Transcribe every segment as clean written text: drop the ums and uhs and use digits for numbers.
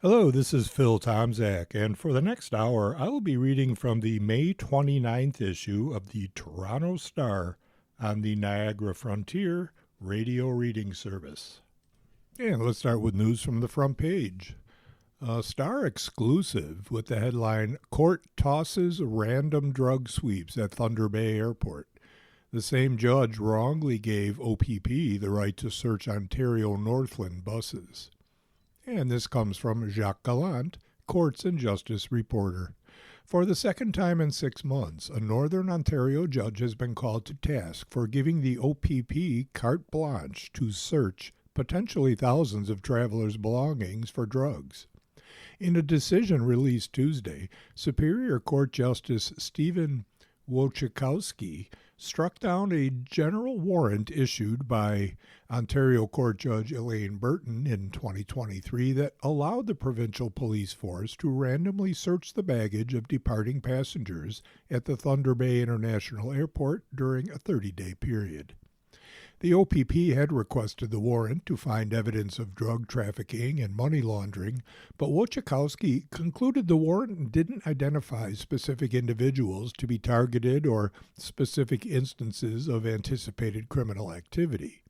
Hello, this is Phil Tomzak, and for the next hour, I will be reading from the May 29th issue of the Toronto Star on the Niagara Frontier radio reading service. And let's start with news from the front page. A Star exclusive with the headline Court Tosses Random Drug Sweeps at Thunder Bay Airport. The same judge wrongly gave OPP the right to search Ontario Northland buses. And this comes from Jacques Gallant, Courts and Justice reporter. For the second time in 6 months, a Northern Ontario judge has been called to task for giving the OPP carte blanche to search potentially thousands of travelers' belongings for drugs. In a decision released Tuesday, Superior Court Justice Stephen Wojciechowski struck down a general warrant issued by Ontario Court Judge Elaine Burton in 2023 that allowed the provincial police force to randomly search the baggage of departing passengers at the Thunder Bay International Airport during a 30-day period. The OPP had requested the warrant to find evidence of drug trafficking and money laundering, but Wojciechowski concluded the warrant didn't identify specific individuals to be targeted or specific instances of anticipated criminal activity.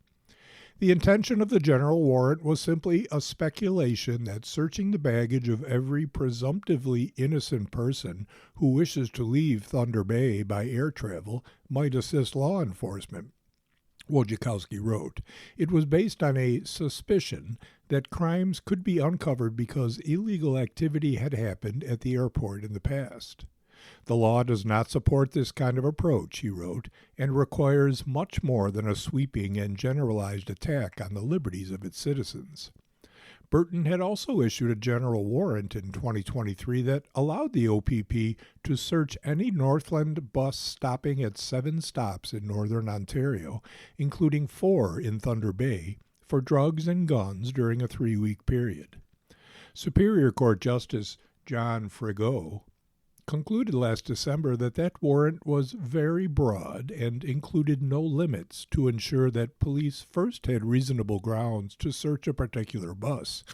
The intention of the general warrant was simply a speculation that searching the baggage of every presumptively innocent person who wishes to leave Thunder Bay by air travel might assist law enforcement. Wojciechowski wrote, "It was based on a suspicion that crimes could be uncovered because illegal activity had happened at the airport in the past. The law does not support this kind of approach," he wrote, "and requires much more than a sweeping and generalized attack on the liberties of its citizens." Burton had also issued a general warrant in 2023 that allowed the OPP to search any Northland bus stopping at 7 stops in northern Ontario, including 4 in Thunder Bay, for drugs and guns during a 3-week period. Superior Court Justice John Frigo concluded last December that warrant was very broad and included no limits to ensure that police first had reasonable grounds to search a particular bus.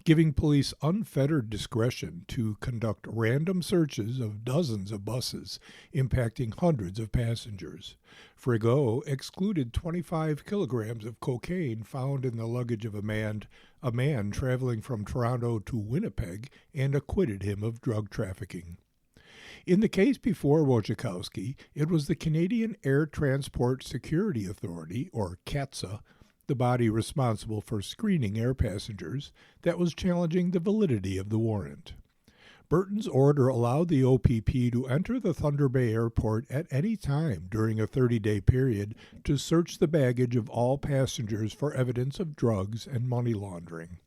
Giving police unfettered discretion to conduct random searches of dozens of buses, impacting hundreds of passengers. Frigo excluded 25 kilograms of cocaine found in the luggage of a man traveling from Toronto to Winnipeg and acquitted him of drug trafficking. In the case before Wojciechowski, it was the Canadian Air Transport Security Authority, or CATSA, the body responsible for screening air passengers, that was challenging the validity of the warrant. Burton's order allowed the OPP to enter the Thunder Bay Airport at any time during a 30-day period to search the baggage of all passengers for evidence of drugs and money laundering.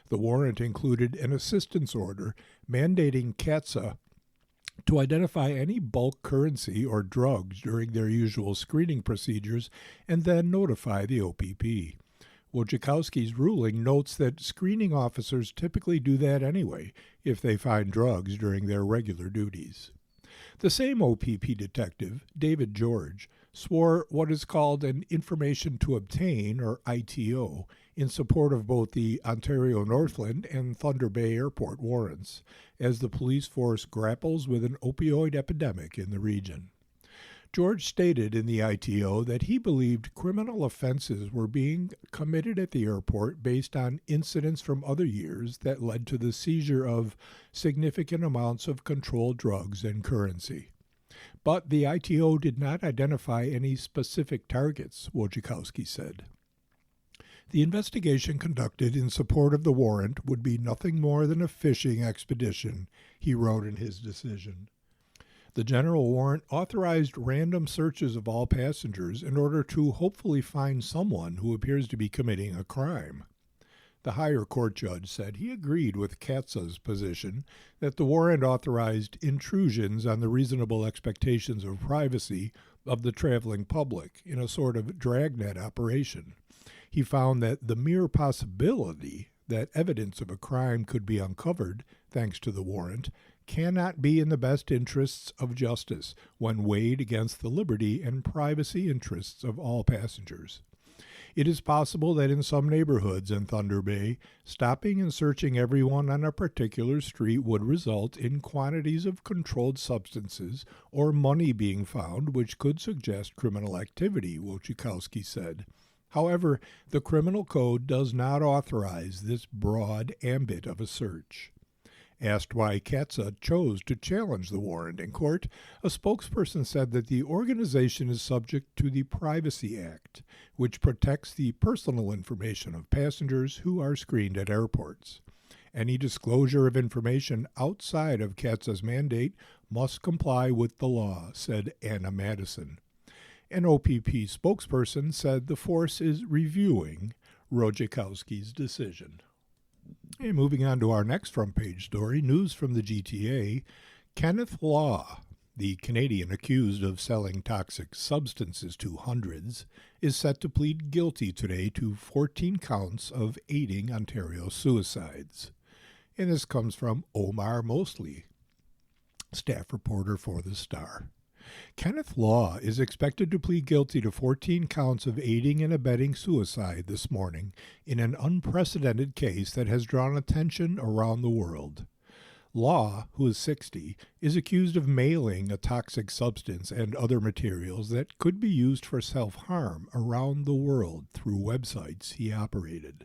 The warrant included an assistance order mandating CATSA to identify any bulk currency or drugs during their usual screening procedures and then notify the OPP. Wojciechowski's ruling notes that screening officers typically do that anyway if they find drugs during their regular duties. The same OPP detective, David George, swore what is called an Information to Obtain, or ITO, in support of both the Ontario Northland and Thunder Bay Airport warrants, as the police force grapples with an opioid epidemic in the region. George stated in the ITO that he believed criminal offenses were being committed at the airport based on incidents from other years that led to the seizure of significant amounts of controlled drugs and currency. But the ITO did not identify any specific targets, Wojciechowski said. The investigation conducted in support of the warrant would be nothing more than a fishing expedition, he wrote in his decision. The general warrant authorized random searches of all passengers in order to hopefully find someone who appears to be committing a crime. The higher court judge said he agreed with CATSA's position that the warrant authorized intrusions on the reasonable expectations of privacy of the traveling public in a sort of dragnet operation. He found that the mere possibility that evidence of a crime could be uncovered, thanks to the warrant, cannot be in the best interests of justice when weighed against the liberty and privacy interests of all passengers. It is possible that in some neighborhoods in Thunder Bay, stopping and searching everyone on a particular street would result in quantities of controlled substances or money being found which could suggest criminal activity, Wojciechowski said. However, the criminal code does not authorize this broad ambit of a search. Asked why CATSA chose to challenge the warrant in court, a spokesperson said that the organization is subject to the Privacy Act, which protects the personal information of passengers who are screened at airports. Any disclosure of information outside of CATSA's mandate must comply with the law, said Anna Madison. An OPP spokesperson said the force is reviewing Wojciechowski's decision. And moving on to our next front-page story, news from the GTA. Kenneth Law, the Canadian accused of selling toxic substances to hundreds, is set to plead guilty today to 14 counts of aiding Ontario suicides. And this comes from Omar Mosley, staff reporter for The Star. Kenneth Law is expected to plead guilty to 14 counts of aiding and abetting suicide this morning in an unprecedented case that has drawn attention around the world. Law, who is 60, is accused of mailing a toxic substance and other materials that could be used for self-harm around the world through websites he operated.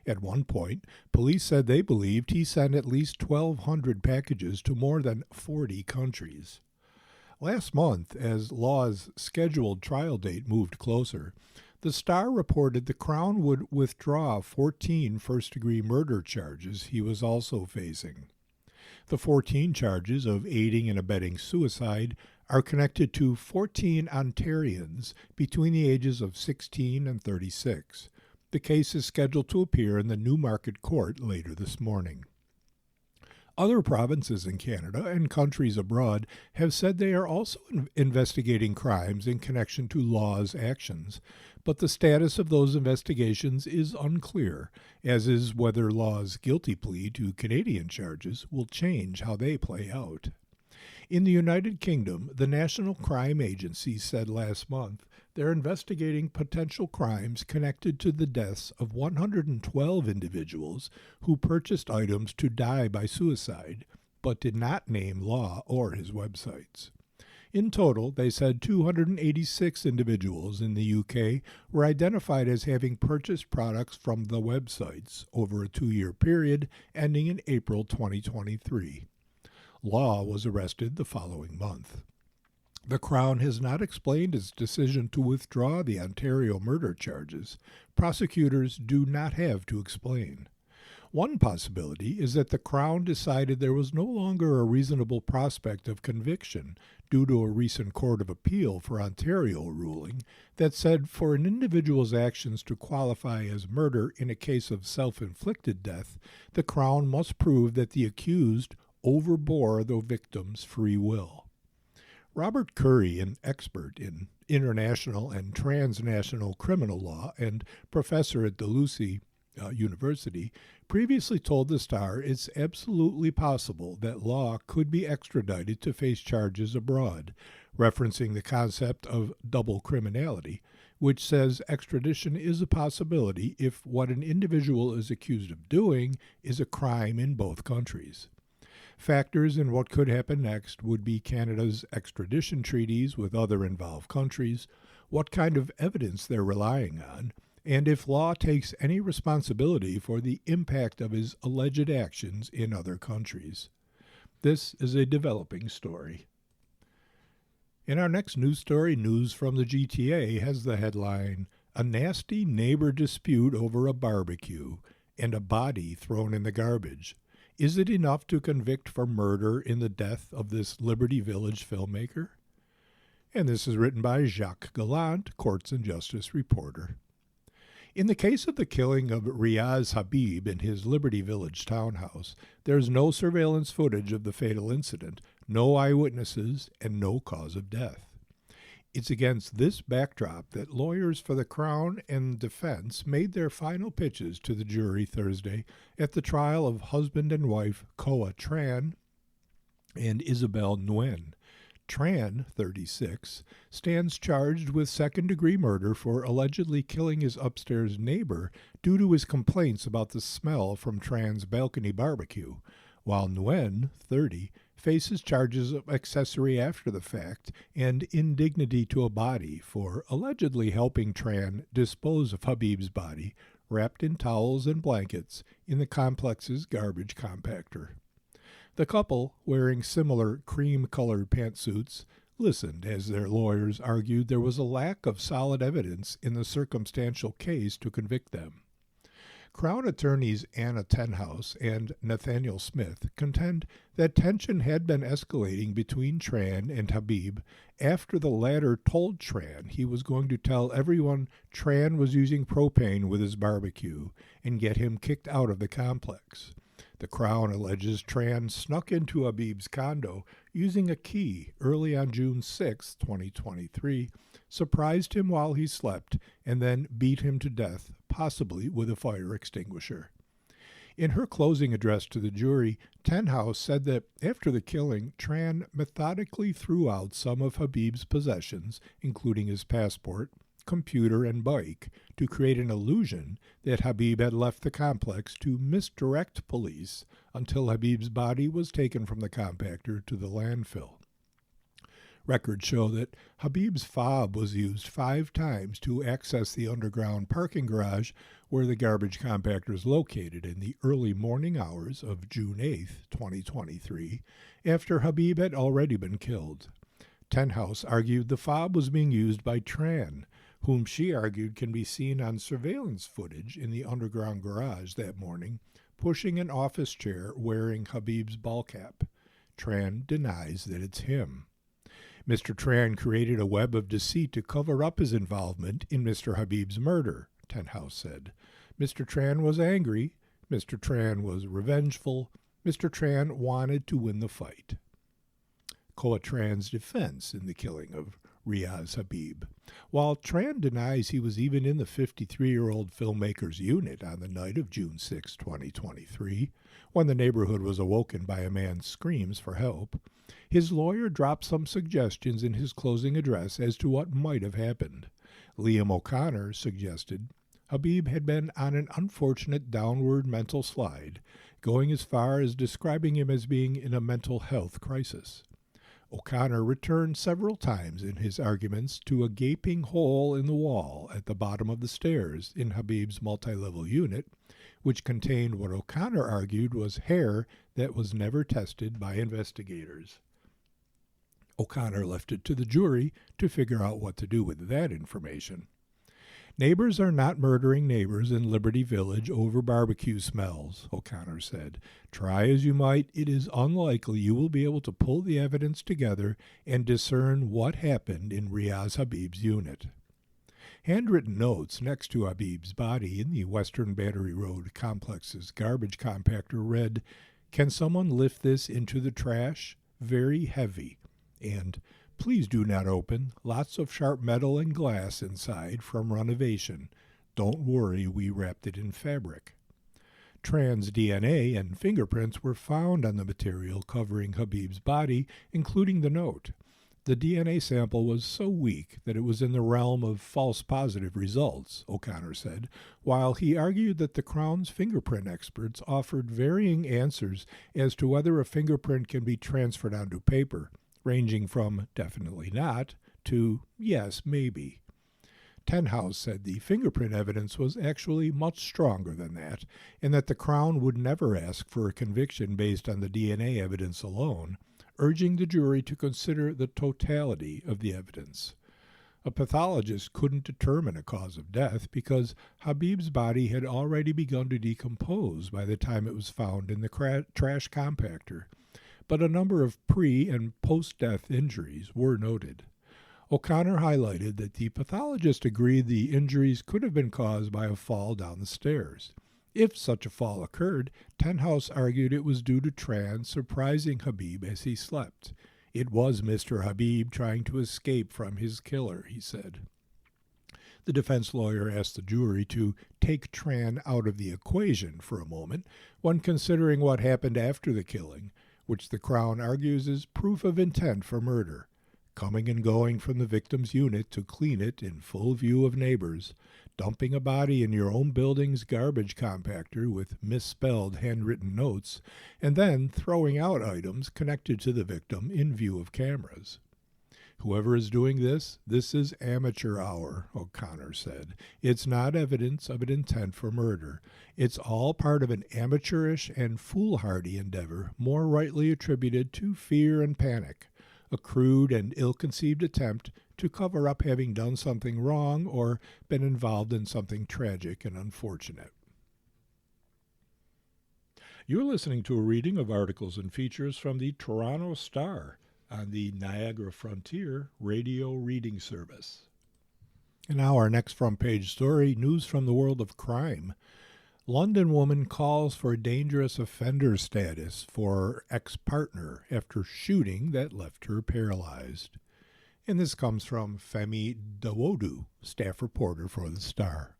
At one point, police said they believed he sent at least 1,200 packages to more than 40 countries. Last month, as Law's scheduled trial date moved closer, the Star reported the Crown would withdraw 14 first-degree murder charges he was also facing. The 14 charges of aiding and abetting suicide are connected to 14 Ontarians between the ages of 16 and 36. The case is scheduled to appear in the Newmarket Court later this morning. Other provinces in Canada and countries abroad have said they are also investigating crimes in connection to Law's actions, but the status of those investigations is unclear, as is whether Law's guilty plea to Canadian charges will change how they play out. In the United Kingdom, the National Crime Agency said last month they're investigating potential crimes connected to the deaths of 112 individuals who purchased items to die by suicide, but did not name Law or his websites. In total, they said 286 individuals in the UK were identified as having purchased products from the websites over a 2-year period ending in April 2023. Law was arrested the following month. The Crown has not explained its decision to withdraw the Ontario murder charges. Prosecutors do not have to explain. One possibility is that the Crown decided there was no longer a reasonable prospect of conviction due to a recent Court of Appeal for Ontario ruling that said for an individual's actions to qualify as murder in a case of self-inflicted death, the Crown must prove that the accused overbore the victim's free will. Robert Curry, an expert in international and transnational criminal law and professor at Dalhousie University, previously told the Star it's absolutely possible that Law could be extradited to face charges abroad, referencing the concept of double criminality, which says extradition is a possibility if what an individual is accused of doing is a crime in both countries. Factors in what could happen next would be Canada's extradition treaties with other involved countries, what kind of evidence they're relying on, and if Law takes any responsibility for the impact of his alleged actions in other countries. This is a developing story. In our next news story, News from the GTA has the headline, "A Nasty Neighbor Dispute Over a Barbecue and a Body Thrown in the Garbage. Is it enough to convict for murder in the death of this Liberty Village filmmaker?" And this is written by Jacques Gallant, Courts and Justice reporter. In the case of the killing of Riaz Habib in his Liberty Village townhouse, there is no surveillance footage of the fatal incident, no eyewitnesses, and no cause of death. It's against this backdrop that lawyers for the Crown and defense made their final pitches to the jury Thursday at the trial of husband and wife Koa Tran and Isabel Nguyen, Tran, 36, stands charged with second-degree murder for allegedly killing his upstairs neighbor due to his complaints about the smell from Tran's balcony barbecue, while Nguyen, 30, faces charges of accessory after the fact and indignity to a body for allegedly helping Tran dispose of Habib's body, wrapped in towels and blankets, in the complex's garbage compactor. The couple, wearing similar cream-colored pantsuits, listened as their lawyers argued there was a lack of solid evidence in the circumstantial case to convict them. Crown attorneys Anna Tenhouse and Nathaniel Smith contend that tension had been escalating between Tran and Habib after the latter told Tran he was going to tell everyone Tran was using propane with his barbecue and get him kicked out of the complex. The Crown alleges Tran snuck into Habib's condo using a key early on June 6, 2023, surprised him while he slept, and then beat him to death, possibly with a fire extinguisher. In her closing address to the jury, Tenhouse said that after the killing, Tran methodically threw out some of Habib's possessions, including his passport, computer, and bike, to create an illusion that Habib had left the complex to misdirect police until Habib's body was taken from the compactor to the landfill. Records show that Habib's fob was used 5 times to access the underground parking garage where the garbage compactor is located in the early morning hours of June 8, 2023, after Habib had already been killed. Tenhouse argued the fob was being used by Tran, whom she argued can be seen on surveillance footage in the underground garage that morning, pushing an office chair wearing Habib's ball cap. Tran denies that it's him. Mr. Tran created a web of deceit to cover up his involvement in Mr. Habib's murder, Tenhouse said. Mr. Tran was angry. Mr. Tran was revengeful. Mr. Tran wanted to win the fight. Koa Tran's defense in the killing of Riaz Habib. While Tran denies he was even in the 53-year-old filmmaker's unit on the night of June 6, 2023, when the neighborhood was awoken by a man's screams for help, his lawyer dropped some suggestions in his closing address as to what might have happened. Liam O'Connor suggested Habib had been on an unfortunate downward mental slide, going as far as describing him as being in a mental health crisis. O'Connor returned several times in his arguments to a gaping hole in the wall at the bottom of the stairs in Habib's multi-level unit, which contained what O'Connor argued was hair that was never tested by investigators. O'Connor left it to the jury to figure out what to do with that information. Neighbors are not murdering neighbors in Liberty Village over barbecue smells, O'Connor said. Try as you might, it is unlikely you will be able to pull the evidence together and discern what happened in Riaz Habib's unit. Handwritten notes next to Habib's body in the Western Battery Road complex's garbage compactor read, "Can someone lift this into the trash? Very heavy." And "Please do not open. Lots of sharp metal and glass inside from renovation. Don't worry, we wrapped it in fabric." Tran's DNA and fingerprints were found on the material covering Habib's body, including the note. The DNA sample was so weak that it was in the realm of false positive results, O'Connor said, while he argued that the Crown's fingerprint experts offered varying answers as to whether a fingerprint can be transferred onto paper, ranging from definitely not to yes, maybe. Tenhouse said the fingerprint evidence was actually much stronger than that, and that the Crown would never ask for a conviction based on the DNA evidence alone, urging the jury to consider the totality of the evidence. A pathologist couldn't determine a cause of death because Habib's body had already begun to decompose by the time it was found in the trash compactor, but a number of pre- and post-death injuries were noted. O'Connor highlighted that the pathologist agreed the injuries could have been caused by a fall down the stairs. If such a fall occurred, Tenhouse argued it was due to Tran surprising Habib as he slept. It was Mr. Habib trying to escape from his killer, he said. The defense lawyer asked the jury to take Tran out of the equation for a moment when considering what happened after the killing, which the Crown argues is proof of intent for murder. coming and going from the victim's unit to clean it in full view of neighbors, dumping a body in your own building's garbage compactor with misspelled handwritten notes, and then throwing out items connected to the victim in view of cameras. Whoever is doing this is amateur hour, O'Connor said. It's not evidence of an intent for murder. It's all part of an amateurish and foolhardy endeavor more rightly attributed to fear and panic, a crude and ill-conceived attempt to cover up having done something wrong or been involved in something tragic and unfortunate. You're listening to a reading of articles and features from the Toronto Star on the Niagara Frontier Radio Reading Service. And now our next front-page story, news from the world of crime. London woman calls for dangerous offender status for ex-partner after shooting that left her paralyzed. And this comes from Femi Dawodu, staff reporter for the Star.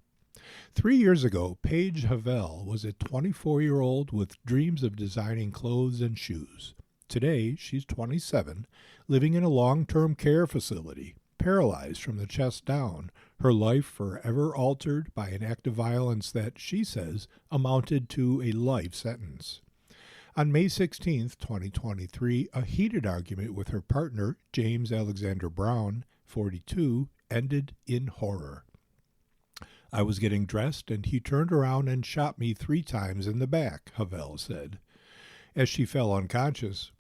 3 years ago, Paige Havel was a 24-year-old with dreams of designing clothes and shoes. Today, she's 27, living in a long-term care facility, paralyzed from the chest down, her life forever altered by an act of violence that, she says, amounted to a life sentence. On May 16, 2023, a heated argument with her partner, James Alexander Brown, 42, ended in horror. I was getting dressed and he turned around and shot me 3 times in the back, Havel said. As she fell unconscious,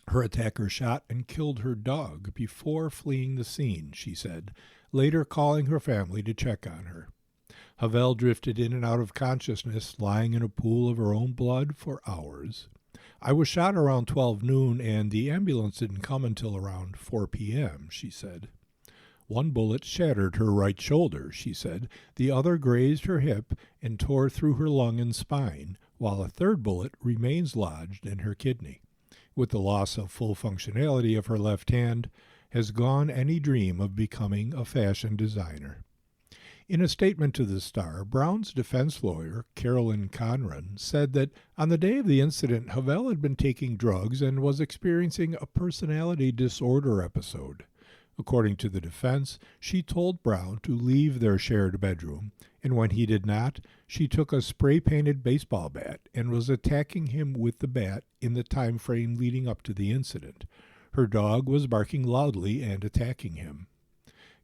her attacker shot and killed her dog before fleeing the scene, she said, later calling her family to check on her. Havel drifted in and out of consciousness, lying in a pool of her own blood for hours. I was shot around 12 noon and the ambulance didn't come until around 4 p.m., she said. One bullet shattered her right shoulder, she said. The other grazed her hip and tore through her lung and spine, while a third bullet remains lodged in her kidney. With the loss of full functionality of her left hand, has gone any dream of becoming a fashion designer. In a statement to the Star, Brown's defense lawyer, Carolyn Conran, said that on the day of the incident, Havel had been taking drugs and was experiencing a personality disorder episode. According to the defense, she told Brown to leave their shared bedroom, and when he did not, she took a spray-painted baseball bat and was attacking him with the bat in the time frame leading up to the incident. Her dog was barking loudly and attacking him.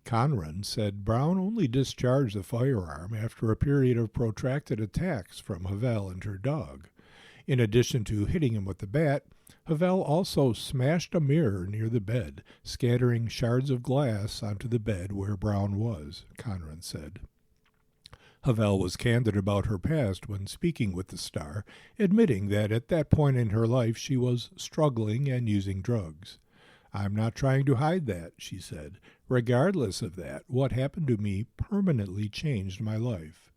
Conran said Brown only discharged the firearm after a period of protracted attacks from Havel and her dog. In addition to hitting him with the bat, Havel also smashed a mirror near the bed, scattering shards of glass onto the bed where Brown was, Conran said. Havel was candid about her past when speaking with the Star, admitting that at that point in her life she was struggling and using drugs. I'm not trying to hide that, she said. Regardless of that, what happened to me permanently changed my life.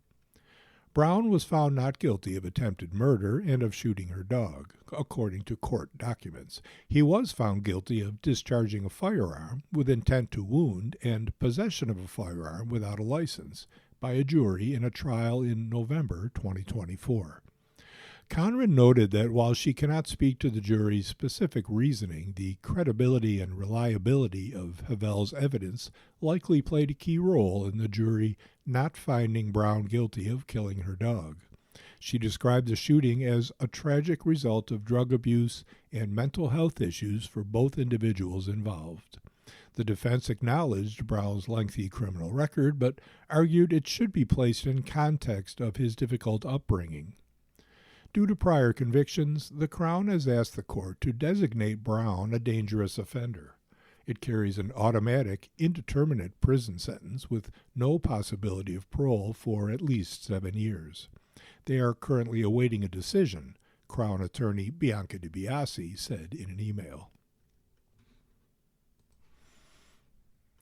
Brown was found not guilty of attempted murder and of shooting her dog, according to court documents. He was found guilty of discharging a firearm with intent to wound and possession of a firearm without a license by a jury in a trial in November 2024. Conran noted that while she cannot speak to the jury's specific reasoning, the credibility and reliability of Havel's evidence likely played a key role in the jury not finding Brown guilty of killing her dog. She described the shooting as a tragic result of drug abuse and mental health issues for both individuals involved. The defense acknowledged Brown's lengthy criminal record, but argued it should be placed in context of his difficult upbringing. Due to prior convictions, the Crown has asked the court to designate Brown a dangerous offender. It carries an automatic, indeterminate prison sentence with no possibility of parole for at least 7 years. They are currently awaiting a decision, Crown attorney Bianca DiBiase said in an email.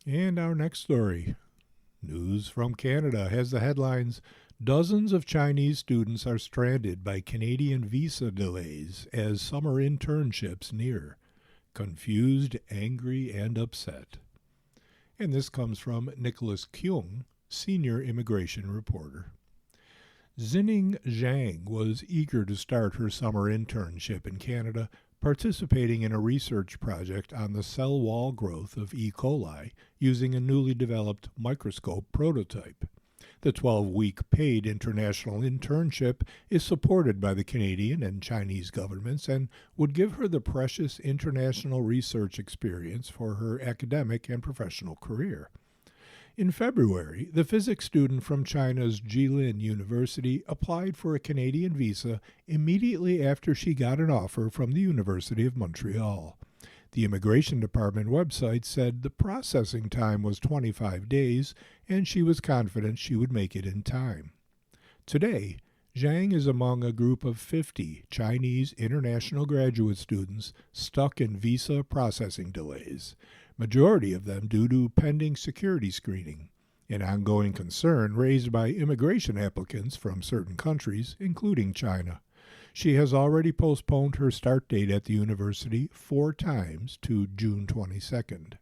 And our next story, news from Canada, has the headlines, Dozens of Chinese students are stranded by Canadian visa delays as summer internships near. Confused, angry, and upset. And this comes from Nicholas Kyung, senior immigration reporter. Zining Zhang was eager to start her summer internship in Canada, participating in a research project on the cell wall growth of E. coli using a newly developed microscope prototype. The 12-week paid international internship is supported by the Canadian and Chinese governments and would give her the precious international research experience for her academic and professional career. In February, the physics student from China's Jilin University applied for a Canadian visa immediately after she got an offer from the University of Montreal. The Immigration Department website said the processing time was 25 days, and she was confident she would make it in time. Today, Zhang is among a group of 50 Chinese international graduate students stuck in visa processing delays, majority of them due to pending security screening, an ongoing concern raised by immigration applicants from certain countries, including China. She has already postponed her start date at the university 4 times to June 22nd.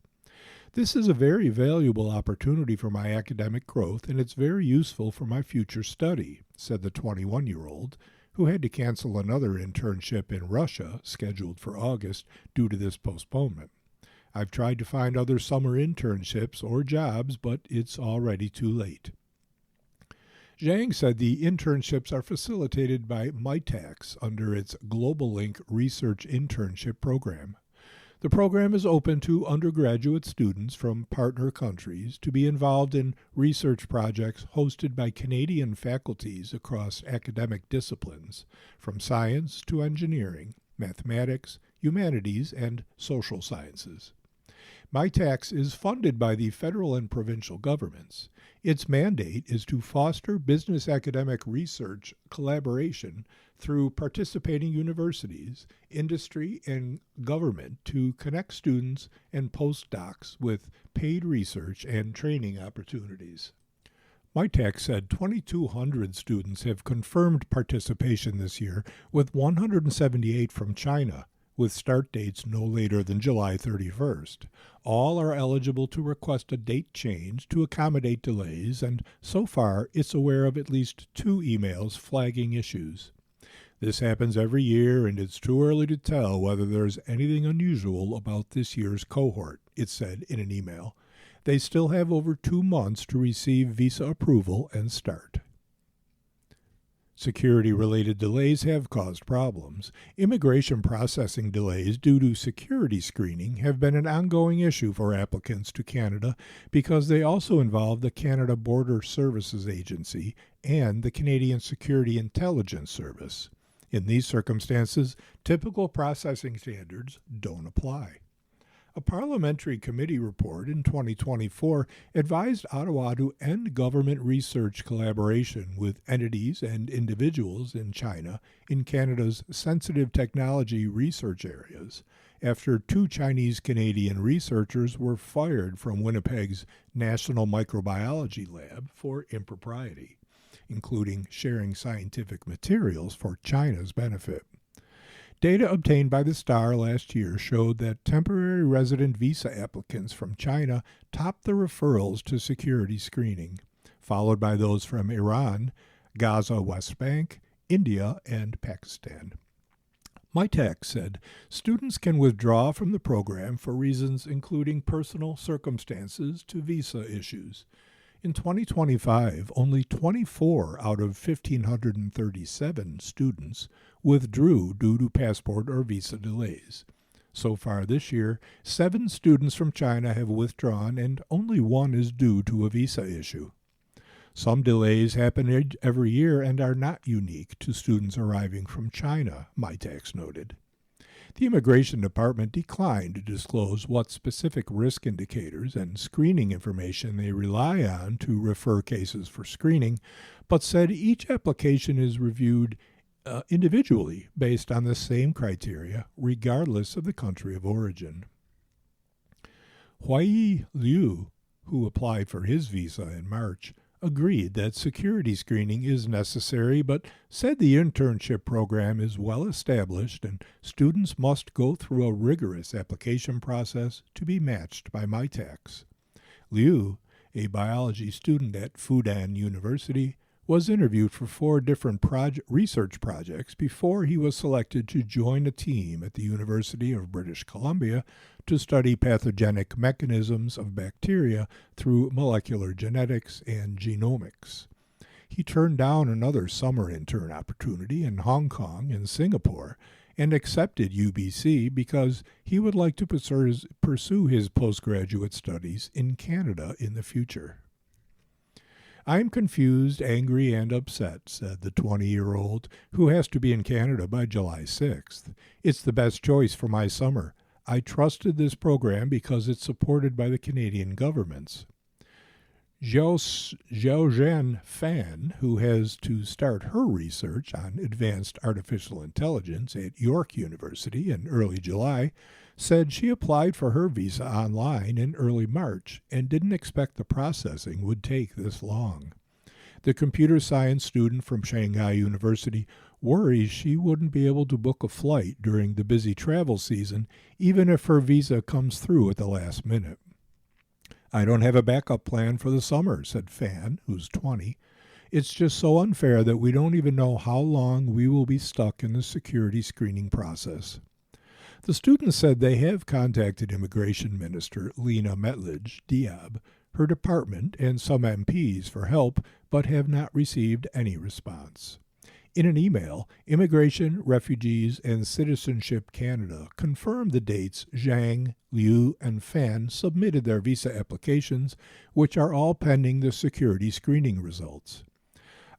This is a very valuable opportunity for my academic growth, and it's very useful for my future study, said the 21-year-old, who had to cancel another internship in Russia scheduled for August due to this postponement. I've tried to find other summer internships or jobs, but it's already too late. Zhang said the internships are facilitated by MITAX under its Global Link Research Internship Program. The program is open to undergraduate students from partner countries to be involved in research projects hosted by Canadian faculties across academic disciplines, from science to engineering, mathematics, humanities, and social sciences. MITAX is funded by the federal and provincial governments. Its mandate is to foster business academic research collaboration through participating universities, industry, and government to connect students and postdocs with paid research and training opportunities. MITAX said 2,200 students have confirmed participation this year, with 178 from China, with start dates no later than July 31st. All are eligible to request a date change to accommodate delays, and so far it's aware of at least 2 emails flagging issues. This happens every year, and it's too early to tell whether there's anything unusual about this year's cohort, it said in an email. They still have over 2 months to receive visa approval and start. Security-related delays have caused problems. Immigration processing delays due to security screening have been an ongoing issue for applicants to Canada because they also involve the Canada Border Services Agency and the Canadian Security Intelligence Service. In these circumstances, typical processing standards don't apply. A parliamentary committee report in 2024 advised Ottawa to end government research collaboration with entities and individuals in China in Canada's sensitive technology research areas after 2 Chinese-Canadian researchers were fired from Winnipeg's National Microbiology Lab for impropriety, including sharing scientific materials for China's benefit. Data obtained by the Star last year showed that temporary resident visa applicants from China topped the referrals to security screening, followed by those from Iran, Gaza West Bank, India, and Pakistan. MITAX said students can withdraw from the program for reasons including personal circumstances to visa issues. In 2025, only 24 out of 1,537 students withdrew due to passport or visa delays. So far this year, 7 students from China have withdrawn and only 1 is due to a visa issue. Some delays happen every year and are not unique to students arriving from China, MITAX noted. The Immigration Department declined to disclose what specific risk indicators and screening information they rely on to refer cases for screening, but said each application is reviewed individually based on the same criteria, regardless of the country of origin. Huiyi Liu, who applied for his visa in March, agreed that security screening is necessary, but said the internship program is well established and students must go through a rigorous application process to be matched by MITAX. Liu, a biology student at Fudan University, was interviewed for 4 different research projects before he was selected to join a team at the University of British Columbia to study pathogenic mechanisms of bacteria through molecular genetics and genomics. He turned down another summer intern opportunity in Hong Kong and Singapore and accepted UBC because he would like to pursue his postgraduate studies in Canada in the future. "I'm confused, angry, and upset," said the 20-year-old, who has to be in Canada by July 6th. "It's the best choice for my summer. I trusted this program because it's supported by the Canadian governments." Xiaozhen Fan, who has to start her research on advanced artificial intelligence at York University in early July, said she applied for her visa online in early March and didn't expect the processing would take this long. The computer science student from Shanghai University worries she wouldn't be able to book a flight during the busy travel season, even if her visa comes through at the last minute. "I don't have a backup plan for the summer," said Fan, who's 20. "It's just so unfair that we don't even know how long we will be stuck in the security screening process." The students said they have contacted Immigration Minister Lena Mettledge-Diab, her department, and some MPs for help, but have not received any response. In an email, Immigration, Refugees, and Citizenship Canada confirmed the dates Zhang, Liu, and Fan submitted their visa applications, which are all pending the security screening results.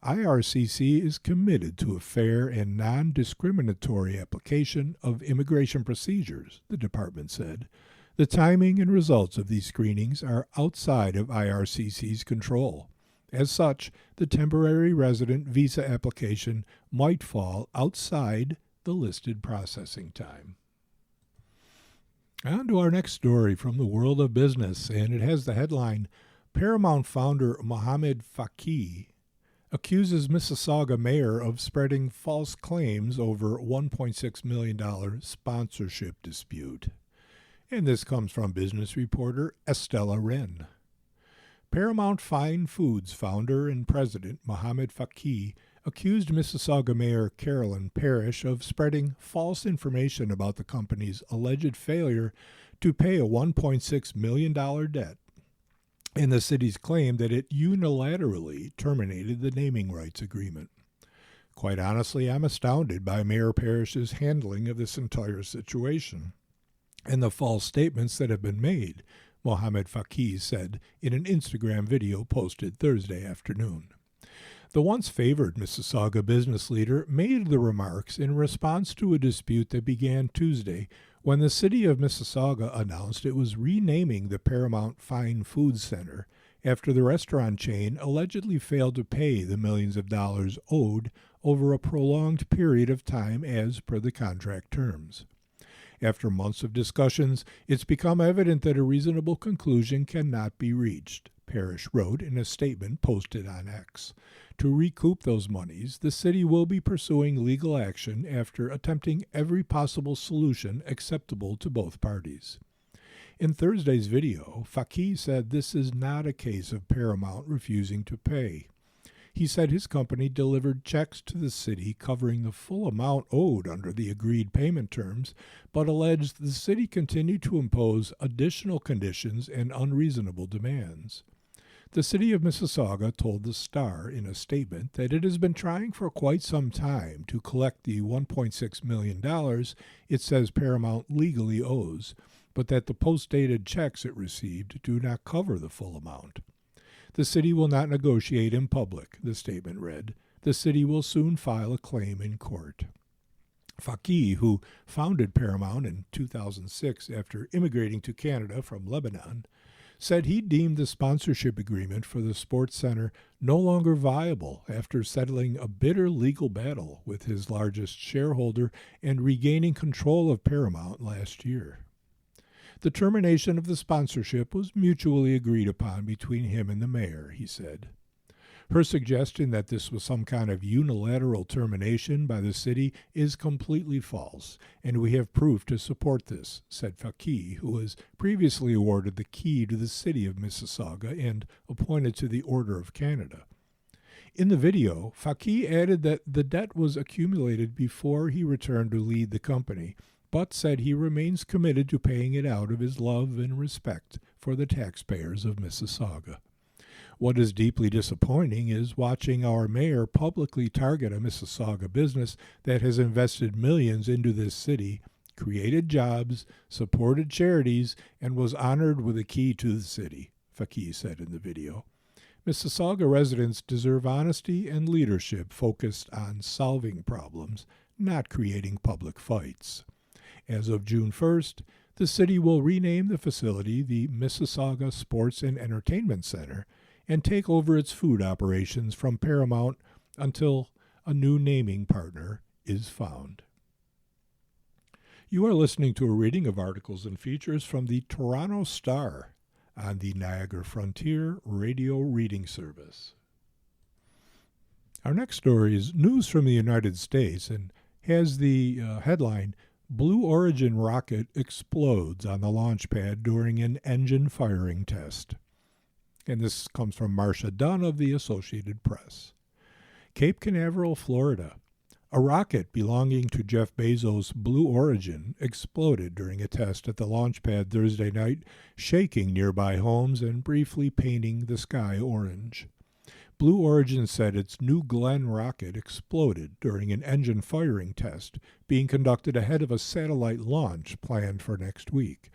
IRCC is committed to a fair and non-discriminatory application of immigration procedures, the department said. The timing and results of these screenings are outside of IRCC's control. As such, the temporary resident visa application might fall outside the listed processing time. On to our next story from the world of business, and it has the headline, "Paramount founder Mohammed Faqih accuses Mississauga mayor of spreading false claims over $1.6 million sponsorship dispute." And this comes from business reporter Estella Wren. Paramount Fine Foods founder and president Mohammed Faqih accused Mississauga Mayor Carolyn Parrish of spreading false information about the company's alleged failure to pay a $1.6 million debt, and the city's claim that it unilaterally terminated the naming rights agreement. "Quite honestly, I'm astounded by Mayor Parrish's handling of this entire situation and the false statements that have been made," Mohammed Faqih said in an Instagram video posted Thursday afternoon. The once favored Mississauga business leader made the remarks in response to a dispute that began Tuesday when the city of Mississauga announced it was renaming the Paramount Fine Foods Center after the restaurant chain allegedly failed to pay the millions of dollars owed over a prolonged period of time as per the contract terms. After months of discussions, it's become evident that a reasonable conclusion cannot be reached, Parrish wrote in a statement posted on X. To recoup those monies, the city will be pursuing legal action after attempting every possible solution acceptable to both parties. In Thursday's video, Faqih said this is not a case of Paramount refusing to pay. He said his company delivered checks to the city covering the full amount owed under the agreed payment terms, but alleged the city continued to impose additional conditions and unreasonable demands. The city of Mississauga told the Star in a statement that it has been trying for quite some time to collect the $1.6 million it says Paramount legally owes, but that the post-dated checks it received do not cover the full amount. The city will not negotiate in public, the statement read. The city will soon file a claim in court. Faqih, who founded Paramount in 2006 after immigrating to Canada from Lebanon, said he deemed the sponsorship agreement for the sports center no longer viable after settling a bitter legal battle with his largest shareholder and regaining control of Paramount last year. The termination of the sponsorship was mutually agreed upon between him and the mayor, he said. Her suggestion that this was some kind of unilateral termination by the city is completely false, and we have proof to support this, said Faqih, who was previously awarded the key to the city of Mississauga and appointed to the Order of Canada. In the video, Faki added that the debt was accumulated before he returned to lead the company, but said he remains committed to paying it out of his love and respect for the taxpayers of Mississauga. What is deeply disappointing is watching our mayor publicly target a Mississauga business that has invested millions into this city, created jobs, supported charities, and was honored with a key to the city, Faki said in the video. Mississauga residents deserve honesty and leadership focused on solving problems, not creating public fights. As of June 1st, the city will rename the facility the Mississauga Sports and Entertainment Center and take over its food operations from Paramount until a new naming partner is found. You are listening to a reading of articles and features from the Toronto Star on the Niagara Frontier Radio Reading Service. Our next story is news from the United States and has the headline, Blue Origin rocket explodes on the launch pad during an engine firing test. And this comes from Marcia Dunn of the Associated Press. Cape Canaveral, Florida. A rocket belonging to Jeff Bezos' Blue Origin exploded during a test at the launch pad Thursday night, shaking nearby homes and briefly painting the sky orange. Blue Origin said its New Glenn rocket exploded during an engine firing test being conducted ahead of a satellite launch planned for next week.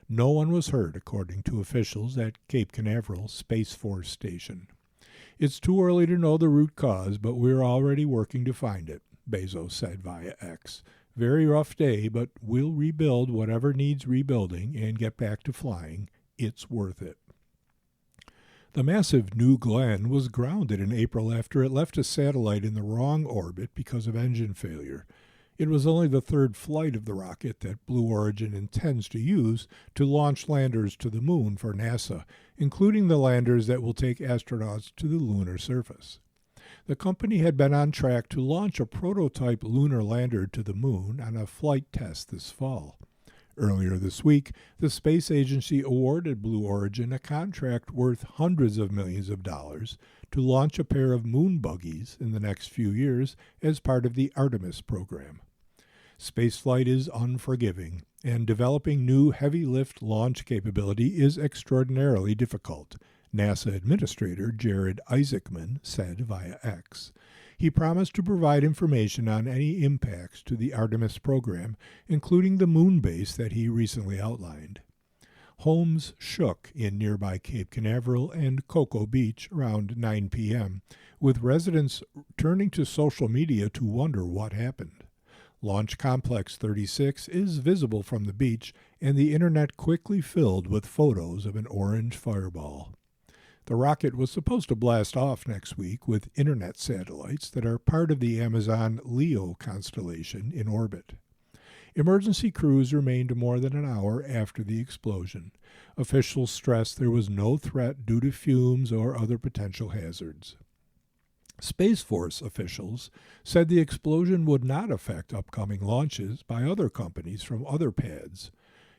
No one was hurt, according to officials at Cape Canaveral Space Force Station. It's too early to know the root cause, but we're already working to find it, Bezos said via X. Very rough day, but we'll rebuild whatever needs rebuilding and get back to flying. It's worth it. The massive New Glenn was grounded in April after it left a satellite in the wrong orbit because of engine failure. It was only the third flight of the rocket that Blue Origin intends to use to launch landers to the moon for NASA, including the landers that will take astronauts to the lunar surface. The company had been on track to launch a prototype lunar lander to the moon on a flight test this fall. Earlier this week, the space agency awarded Blue Origin a contract worth hundreds of millions of dollars to launch a pair of moon buggies in the next few years as part of the Artemis program. Spaceflight is unforgiving, and developing new heavy-lift launch capability is extraordinarily difficult, NASA Administrator Jared Isaacman said via X. He promised to provide information on any impacts to the Artemis program, including the moon base that he recently outlined. Homes shook in nearby Cape Canaveral and Cocoa Beach around 9 p.m., with residents turning to social media to wonder what happened. Launch Complex 36 is visible from the beach, and the internet quickly filled with photos of an orange fireball. The rocket was supposed to blast off next week with internet satellites that are part of the Amazon Leo constellation in orbit. Emergency crews remained more than an hour after the explosion. Officials stressed there was no threat due to fumes or other potential hazards. Space Force officials said the explosion would not affect upcoming launches by other companies from other pads.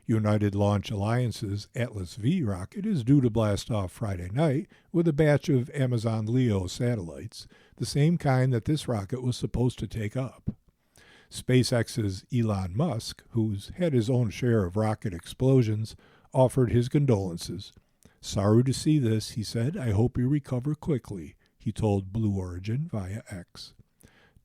United Launch Alliance's Atlas V rocket is due to blast off Friday night with a batch of Amazon Leo satellites, the same kind that this rocket was supposed to take up. SpaceX's Elon Musk, who's had his own share of rocket explosions, offered his condolences. "Sorry to see this," he said. "I hope you recover quickly," he told Blue Origin via X.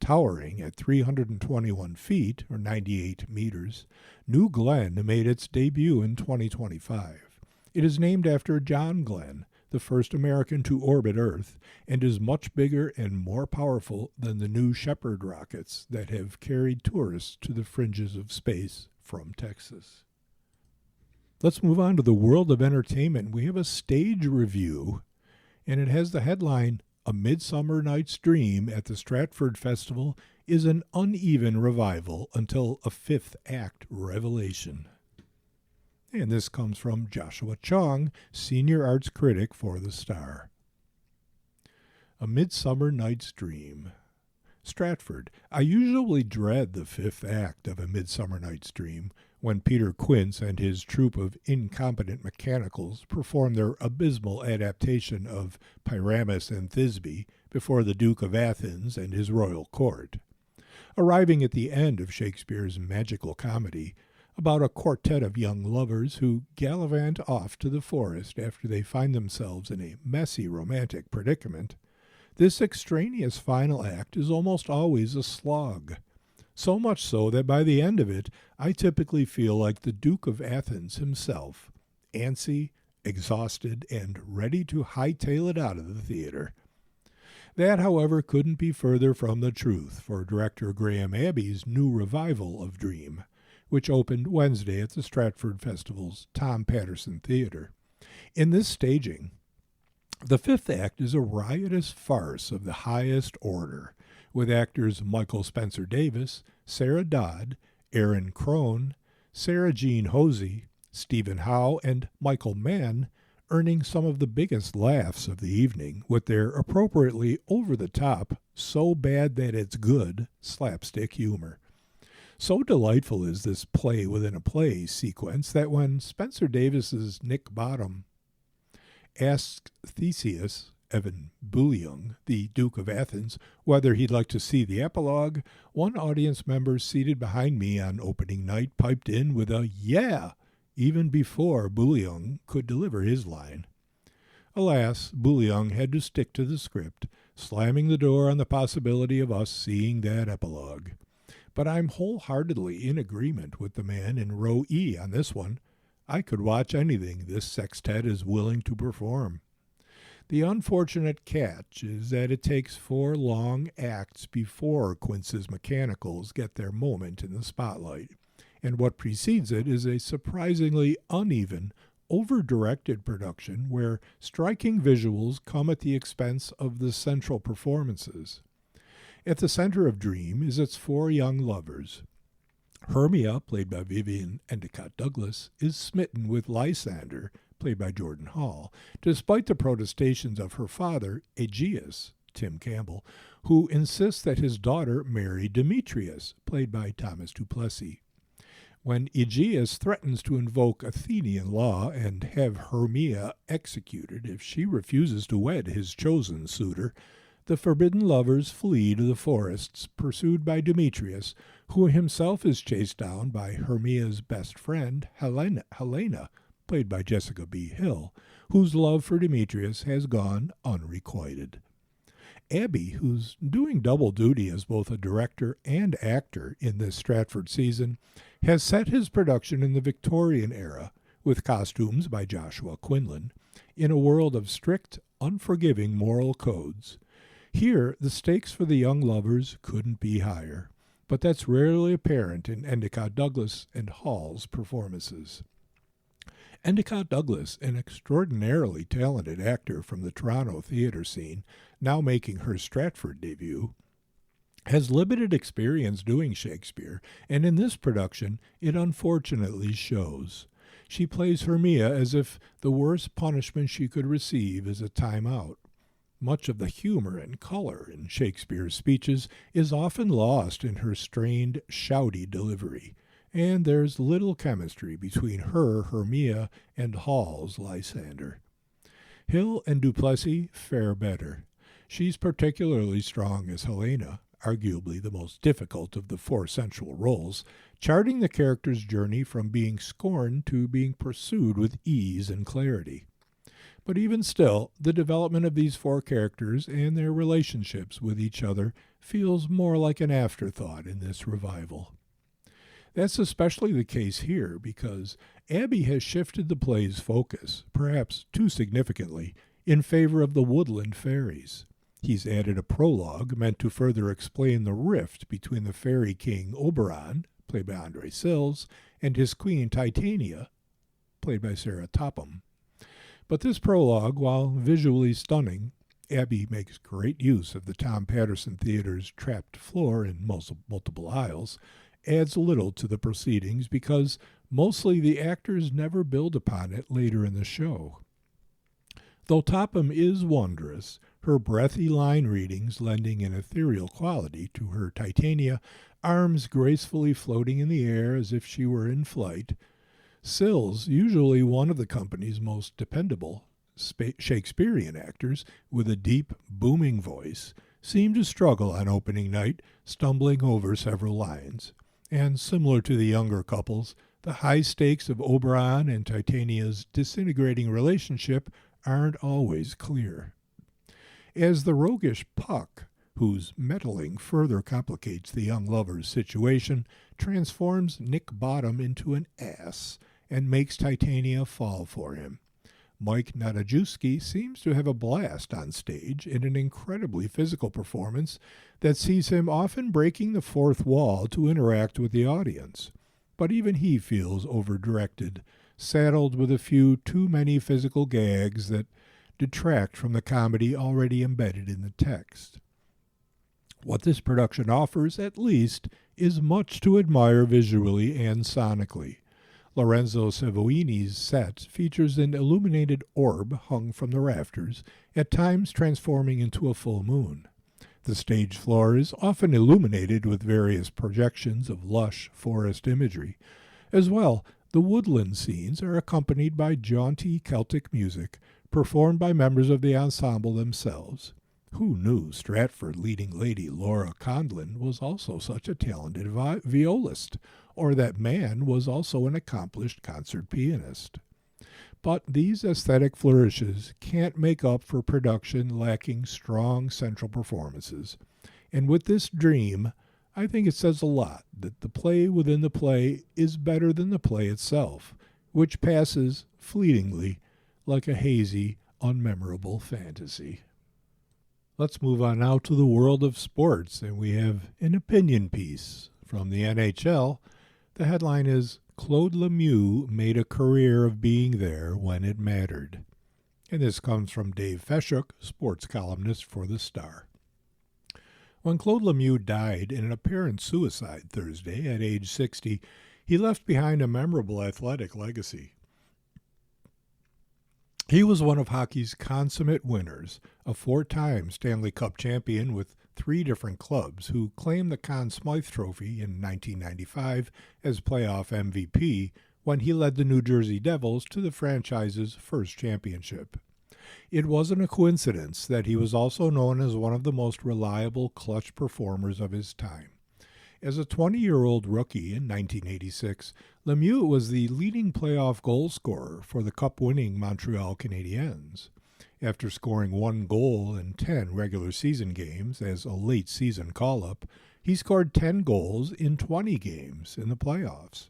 Towering at 321 feet, or 98 meters, New Glenn made its debut in 2025. It is named after John Glenn, the first American to orbit Earth, and is much bigger and more powerful than the New Shepard rockets that have carried tourists to the fringes of space from Texas. Let's move on to the world of entertainment. We have a stage review, and it has the headline, "A Midsummer Night's Dream at the Stratford Festival is an uneven revival until a fifth act revelation." And this comes from Joshua Chung, senior arts critic for The Star. A Midsummer Night's Dream. Stratford. I usually dread the fifth act of A Midsummer Night's Dream, when Peter Quince and his troupe of incompetent mechanicals perform their abysmal adaptation of Pyramus and Thisbe before the Duke of Athens and his royal court. Arriving at the end of Shakespeare's magical comedy, about a quartet of young lovers who gallivant off to the forest after they find themselves in a messy romantic predicament, this extraneous final act is almost always a slog. So much so that by the end of it, I typically feel like the Duke of Athens himself, antsy, exhausted, and ready to hightail it out of the theater. That, however, couldn't be further from the truth for director Graham Abbey's new revival of Dream, which opened Wednesday at the Stratford Festival's Tom Patterson Theater. In this staging, the fifth act is a riotous farce of the highest order, with actors Michael Spencer Davis, Sarah Dodd, Aaron Crone, Sarah Jean Hosey, Stephen Howe, and Michael Mann earning some of the biggest laughs of the evening with their appropriately over-the-top, so bad that it's good slapstick humor. So delightful is this play within a play sequence that when Spencer Davis's Nick Bottom asks Theseus, Evan Bouillon, the Duke of Athens, whether he'd like to see the epilogue, one audience member seated behind me on opening night piped in with a "yeah," even before Bouillon could deliver his line. Alas, Bouillon had to stick to the script, slamming the door on the possibility of us seeing that epilogue. But I'm wholeheartedly in agreement with the man in row E on this one. I could watch anything this sextet is willing to perform. The unfortunate catch is that it takes 4 long acts before Quince's mechanicals get their moment in the spotlight, and what precedes it is a surprisingly uneven, over-directed production where striking visuals come at the expense of the central performances. At the center of Dream is its 4 young lovers. Hermia, played by Vivian Endicott Douglas, is smitten with Lysander, played by Jordan Hall, despite the protestations of her father, Aegeus, Tim Campbell, who insists that his daughter marry Demetrius, played by Thomas du Plessis. When Aegeus threatens to invoke Athenian law and have Hermia executed if she refuses to wed his chosen suitor, the forbidden lovers flee to the forests, pursued by Demetrius, who himself is chased down by Hermia's best friend, Helena, played by Jessica B. Hill, whose love for Demetrius has gone unrequited. Abbey, who's doing double duty as both a director and actor in this Stratford season, has set his production in the Victorian era, with costumes by Joshua Quinlan, in a world of strict, unforgiving moral codes. Here, the stakes for the young lovers couldn't be higher, but that's rarely apparent in Endicott Douglas and Hall's performances. Endicott Douglas, an extraordinarily talented actor from the Toronto theater scene, now making her Stratford debut, has limited experience doing Shakespeare, and in this production it unfortunately shows. She plays Hermia as if the worst punishment she could receive is a time out. Much of the humor and color in Shakespeare's speeches is often lost in her strained, shouty delivery, and there's little chemistry between her, Hermia, and Hall's Lysander. Hill and du Plessis fare better. She's particularly strong as Helena, arguably the most difficult of the 4 central roles, charting the character's journey from being scorned to being pursued with ease and clarity. But even still, the development of these 4 characters and their relationships with each other feels more like an afterthought in this revival. That's especially the case here because Abbey has shifted the play's focus, perhaps too significantly, in favor of the woodland fairies. He's added a prologue meant to further explain the rift between the fairy king Oberon, played by Andre Sills, and his queen Titania, played by Sarah Topham. But this prologue, while visually stunning, Abbey makes great use of the Tom Patterson Theater's trapped floor in multiple aisles, adds little to the proceedings because mostly the actors never build upon it later in the show. Though Topham is wondrous, her breathy line readings lending an ethereal quality to her Titania, arms gracefully floating in the air as if she were in flight, Sills, usually one of the company's most dependable, Shakespearean actors with a deep, booming voice seem to struggle on opening night, stumbling over several lines. And similar to the younger couples, the high stakes of Oberon and Titania's disintegrating relationship aren't always clear. As the roguish Puck, whose meddling further complicates the young lover's situation, transforms Nick Bottom into an ass and makes Titania fall for him, Mike Nadajewski seems to have a blast on stage in an incredibly physical performance that sees him often breaking the fourth wall to interact with the audience. But even he feels over-directed, saddled with a few too many physical gags that detract from the comedy already embedded in the text. What this production offers, at least, is much to admire visually and sonically. Lorenzo Savoini's set features an illuminated orb hung from the rafters, at times transforming into a full moon. The stage floor is often illuminated with various projections of lush forest imagery. As well, the woodland scenes are accompanied by jaunty Celtic music, performed by members of the ensemble themselves. Who knew Stratford leading lady Laura Condlin was also such a talented violist, or that Mann was also an accomplished concert pianist? But these aesthetic flourishes can't make up for production lacking strong central performances. And with this dream, I think it says a lot that the play within the play is better than the play itself, which passes fleetingly like a hazy, unmemorable fantasy. Let's move on now to the world of sports, and we have an opinion piece from the NHL. The headline is, Claude Lemieux made a career of being there when it mattered. And this comes from Dave Feshuk, sports columnist for The Star. When Claude Lemieux died in an apparent suicide Thursday at age 60, he left behind a memorable athletic legacy. He was one of hockey's consummate winners, a four-time Stanley Cup champion with three different clubs, who claimed the Conn Smythe Trophy in 1995 as playoff MVP when he led the New Jersey Devils to the franchise's first championship. It wasn't a coincidence that he was also known as one of the most reliable clutch performers of his time. As a 20-year-old rookie in 1986, Lemieux was the leading playoff goal scorer for the Cup-winning Montreal Canadiens. After scoring 1 goal in 10 regular season games as a late-season call-up, he scored 10 goals in 20 games in the playoffs.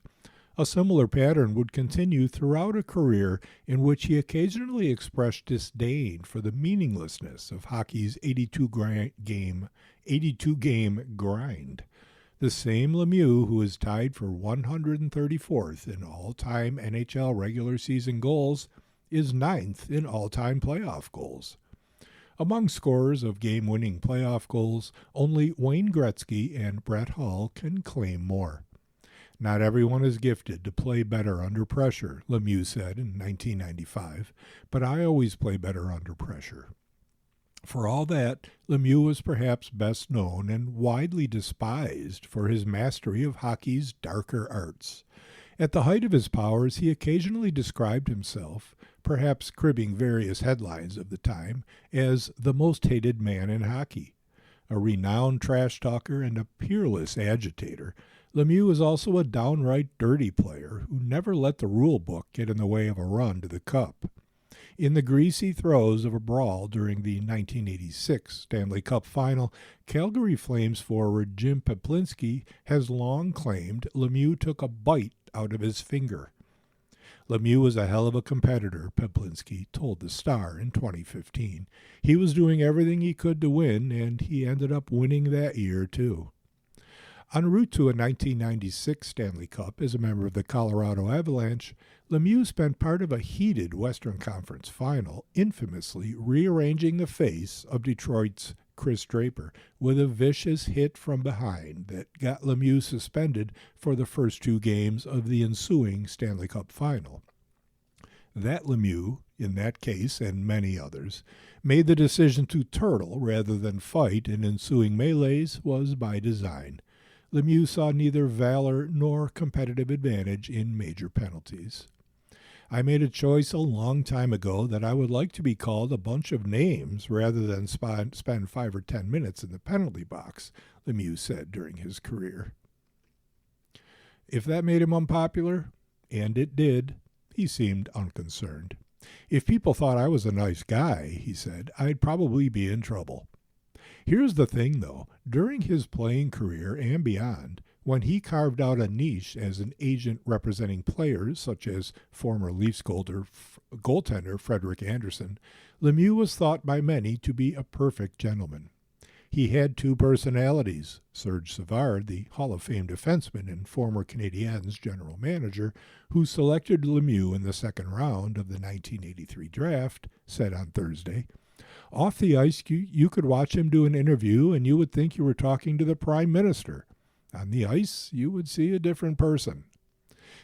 A similar pattern would continue throughout a career in which he occasionally expressed disdain for the meaninglessness of hockey's 82-game grind. The same Lemieux who is tied for 134th in all-time NHL regular season goals is 9th in all-time playoff goals. Among scorers of game-winning playoff goals, only Wayne Gretzky and Brett Hull can claim more. Not everyone is gifted to play better under pressure, Lemieux said in 1995, but I always play better under pressure. For all that, Lemieux was perhaps best known and widely despised for his mastery of hockey's darker arts. At the height of his powers, he occasionally described himself, perhaps cribbing various headlines of the time, as the most hated man in hockey. A renowned trash talker and a peerless agitator, Lemieux was also a downright dirty player who never let the rule book get in the way of a run to the cup. In the greasy throes of a brawl during the 1986 Stanley Cup Final, Calgary Flames forward Jim Peplinski has long claimed Lemieux took a bite out of his finger. Lemieux was a hell of a competitor, Peplinski told The Star in 2015. He was doing everything he could to win, and he ended up winning that year, too. En route to a 1996 Stanley Cup as a member of the Colorado Avalanche, Lemieux spent part of a heated Western Conference final infamously rearranging the face of Detroit's Chris Draper with a vicious hit from behind that got Lemieux suspended for the first 2 games of the ensuing Stanley Cup final. That Lemieux, in that case and many others, made the decision to turtle rather than fight in ensuing melees was by design. Lemieux saw neither valor nor competitive advantage in major penalties. I made a choice a long time ago that I would like to be called a bunch of names rather than spend 5 or 10 minutes in the penalty box, Lemieux said during his career. If that made him unpopular, and it did, he seemed unconcerned. If people thought I was a nice guy, he said, I'd probably be in trouble. Here's the thing, though. During his playing career and beyond, when he carved out a niche as an agent representing players such as former Leafs goaltender Frederik Andersen, Lemieux was thought by many to be a perfect gentleman. He had two personalities. Serge Savard, the Hall of Fame defenseman and former Canadiens general manager, who selected Lemieux in the second round of the 1983 draft, said on Thursday, "Off the ice, you could watch him do an interview and you would think you were talking to the Prime Minister. On the ice, you would see a different person."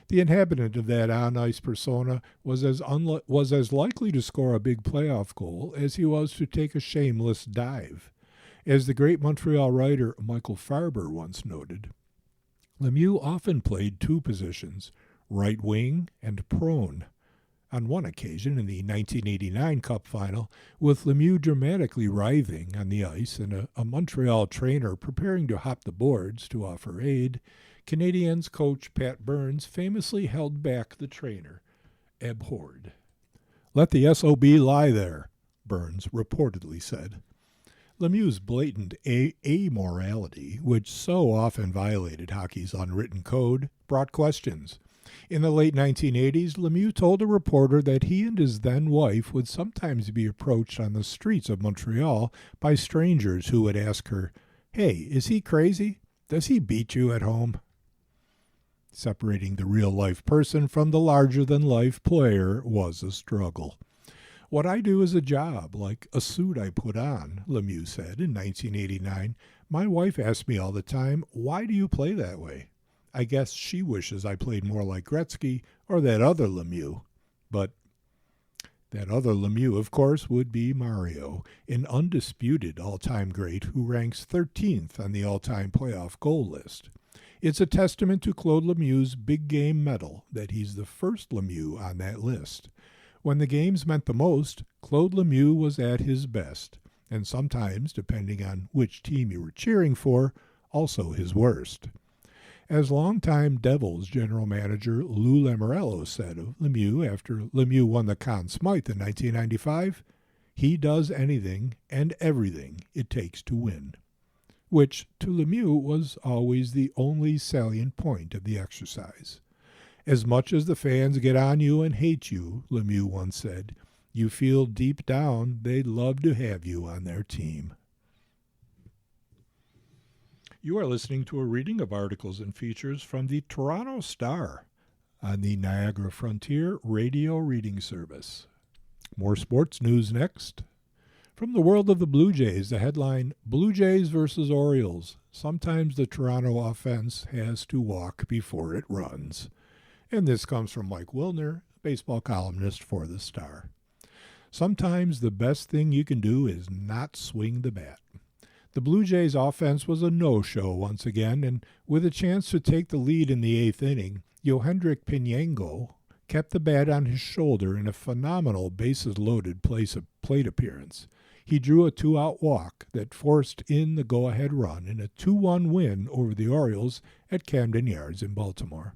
The inhabitant of that on-ice persona was as likely to score a big playoff goal as he was to take a shameless dive. As the great Montreal writer Michael Farber once noted, Lemieux often played two positions, right wing and prone. On one occasion, in the 1989 Cup Final, with Lemieux dramatically writhing on the ice and a Montreal trainer preparing to hop the boards to offer aid, Canadiens coach Pat Burns famously held back the trainer, abhorred. "Let the SOB lie there," Burns reportedly said. Lemieux's blatant amorality, which so often violated hockey's unwritten code, brought questions. In the late 1980s, Lemieux told a reporter that he and his then-wife would sometimes be approached on the streets of Montreal by strangers who would ask her, "Hey, is he crazy? Does he beat you at home?" Separating the real-life person from the larger-than-life player was a struggle. "What I do is a job, like a suit I put on," Lemieux said in 1989. "My wife asks me all the time, 'Why do you play that way?' I guess she wishes I played more like Gretzky or that other Lemieux." But that other Lemieux, of course, would be Mario, an undisputed all-time great who ranks 13th on the all-time playoff goal list. It's a testament to Claude Lemieux's big game medal that he's the first Lemieux on that list. When the games meant the most, Claude Lemieux was at his best, and sometimes, depending on which team you were cheering for, also his worst. As longtime Devils general manager Lou Lamoriello said of Lemieux after Lemieux won the Conn Smythe in 1995, "He does anything and everything it takes to win," which to Lemieux was always the only salient point of the exercise. "As much as the fans get on you and hate you," Lemieux once said, "you feel deep down they'd love to have you on their team." You are listening to a reading of articles and features from the Toronto Star on the Niagara Frontier Radio Reading Service. More sports news next. From the world of the Blue Jays, the headline, "Blue Jays versus Orioles. Sometimes the Toronto offense has to walk before it runs." And this comes from Mike Wilner, baseball columnist for the Star. "Sometimes the best thing you can do is not swing the bat." The Blue Jays offense was a no-show once again, and with a chance to take the lead in the eighth inning, Yohendrick Pinango kept the bat on his shoulder in a phenomenal bases-loaded plate appearance. He drew a two-out walk that forced in the go-ahead run in a 2-1 win over the Orioles at Camden Yards in Baltimore.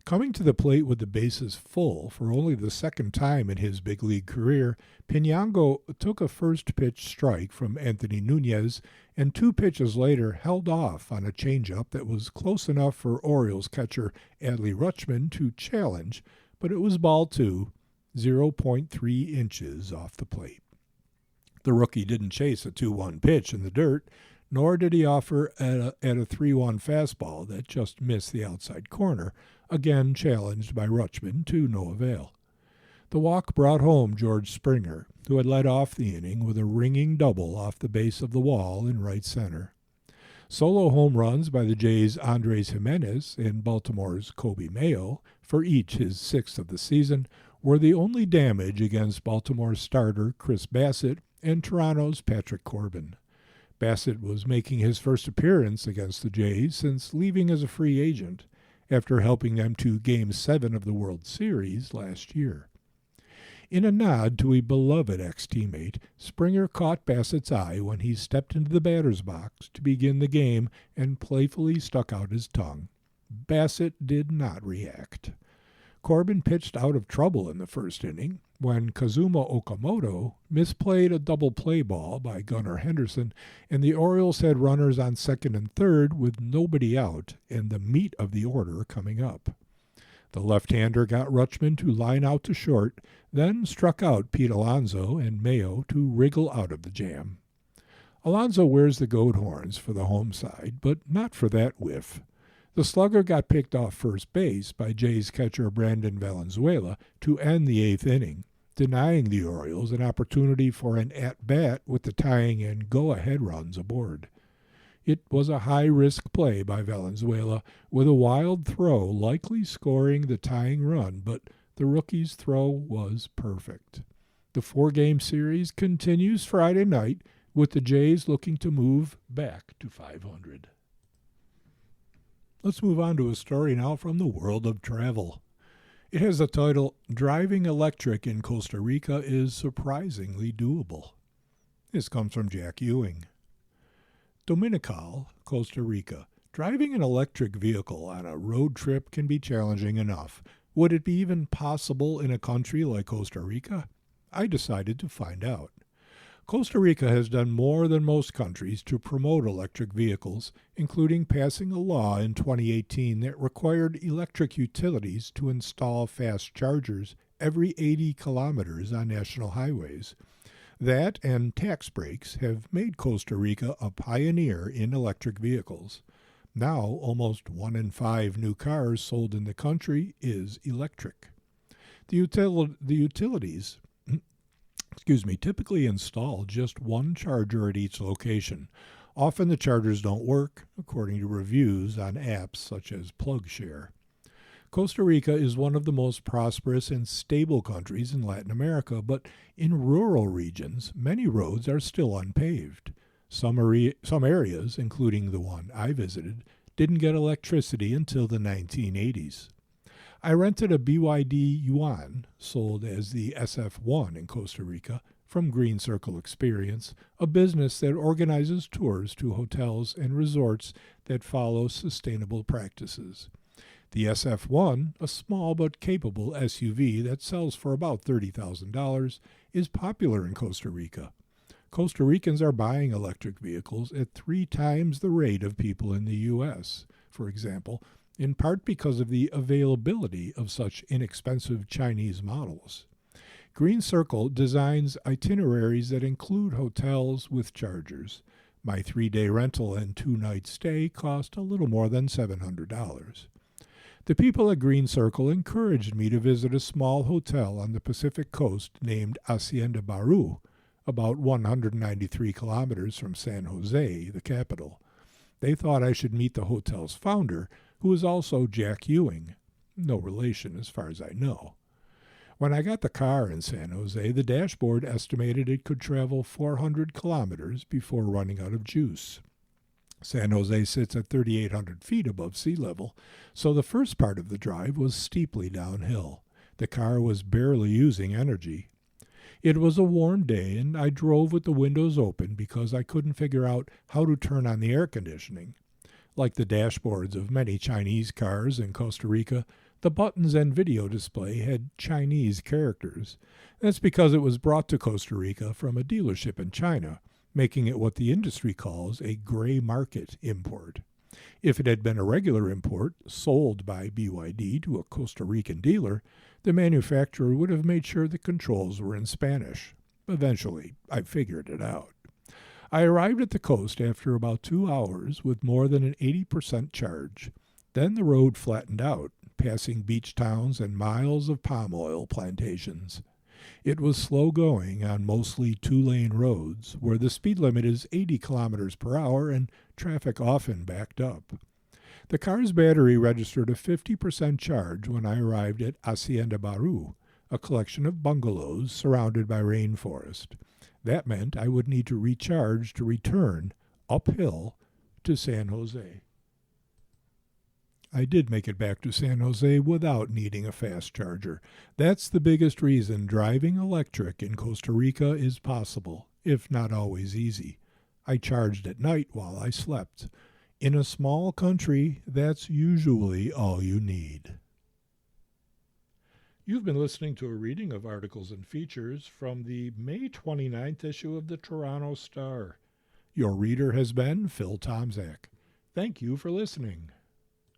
Coming to the plate with the bases full for only the second time in his big league career, Pinango took a first-pitch strike from Anthony Nunez and 2 pitches later held off on a changeup that was close enough for Orioles catcher Adley Rutschman to challenge, but it was ball 2, 0.3 inches off the plate. The rookie didn't chase a 2-1 pitch in the dirt, nor did he offer at a 3-1 fastball that just missed the outside corner, again challenged by Rutschman to no avail. The walk brought home George Springer, who had led off the inning with a ringing double off the base of the wall in right center. Solo home runs by the Jays' Andres Jimenez and Baltimore's Kobe Mayo, for each his 6th of the season, were the only damage against Baltimore's starter Chris Bassett and Toronto's Patrick Corbin. Bassett was making his first appearance against the Jays since leaving as a free agent. after helping them to Game 7 of the World Series last year. In a nod to a beloved ex-teammate, Springer caught Bassett's eye when he stepped into the batter's box to begin the game and playfully stuck out his tongue. Bassett did not react. Corbin pitched out of trouble in the first inning when Kazuma Okamoto misplayed a double play ball by Gunnar Henderson, and the Orioles had runners on second and third with nobody out and the meat of the order coming up. The left-hander got Rutschman to line out to short, then struck out Pete Alonso and Mayo to wriggle out of the jam. Alonso wears the goat horns for the home side, but not for that whiff. The slugger got picked off first base by Jays catcher Brandon Valenzuela to end the eighth inning, denying the Orioles an opportunity for an at-bat with the tying and go-ahead runs aboard. It was a high-risk play by Valenzuela, with a wild throw likely scoring the tying run, but the rookie's throw was perfect. The four-game series continues Friday night, with the Jays looking to move back to 500. Let's move on to a story now from the world of travel. It has the title, Driving Electric in Costa Rica is Surprisingly Doable. This comes from Jack Ewing. Dominical, Costa Rica. Driving an electric vehicle on a road trip can be challenging enough. Would it be even possible in a country like Costa Rica? I decided to find out. Costa Rica has done more than most countries to promote electric vehicles, including passing a law in 2018 that required electric utilities to install fast chargers every 80 kilometers on national highways. That and tax breaks have made Costa Rica a pioneer in electric vehicles. Now, almost 1 in 5 new cars sold in the country is electric. The utilities typically install just one charger at each location. Often the chargers don't work, according to reviews on apps such as PlugShare. Costa Rica is one of the most prosperous and stable countries in Latin America, but in rural regions, many roads are still unpaved. Some areas, including the one I visited, didn't get electricity until the 1980s. I rented a BYD Yuan, sold as the SF1 in Costa Rica, from Green Circle Experience, a business that organizes tours to hotels and resorts that follow sustainable practices. The SF1, a small but capable SUV that sells for about $30,000, is popular in Costa Rica. Costa Ricans are buying electric vehicles at 3 times the rate of people in the U.S., for example, in part because of the availability of such inexpensive Chinese models. Green Circle designs itineraries that include hotels with chargers. My 3-day rental and 2-night stay cost a little more than $700. The people at Green Circle encouraged me to visit a small hotel on the Pacific coast named Hacienda Baru, about 193 kilometers from San Jose, the capital. They thought I should meet the hotel's founder, who is also Jack Ewing. No relation as far as I know. When I got the car in San Jose, the dashboard estimated it could travel 400 kilometers before running out of juice. San Jose sits at 3,800 feet above sea level, so the first part of the drive was steeply downhill. The car was barely using energy. It was a warm day, and I drove with the windows open because I couldn't figure out how to turn on the air conditioning. Like the dashboards of many Chinese cars in Costa Rica, the buttons and video display had Chinese characters. That's because it was brought to Costa Rica from a dealership in China, making it what the industry calls a gray market import. If it had been a regular import sold by BYD to a Costa Rican dealer, the manufacturer would have made sure the controls were in Spanish. Eventually, I figured it out. I arrived at the coast after about 2 hours with more than an 80% charge. Then the road flattened out, passing beach towns and miles of palm oil plantations. It was slow going on mostly 2-lane roads, where the speed limit is 80 kilometers per hour and traffic often backed up. The car's battery registered a 50% charge when I arrived at Hacienda Baru, a collection of bungalows surrounded by rainforest. That meant I would need to recharge to return uphill to San Jose. I did make it back to San Jose without needing a fast charger. That's the biggest reason driving electric in Costa Rica is possible, if not always easy. I charged at night while I slept. In a small country, that's usually all you need. You've been listening to a reading of articles and features from the May 29th issue of the Toronto Star. Your reader has been Phil Tomczak. Thank you for listening.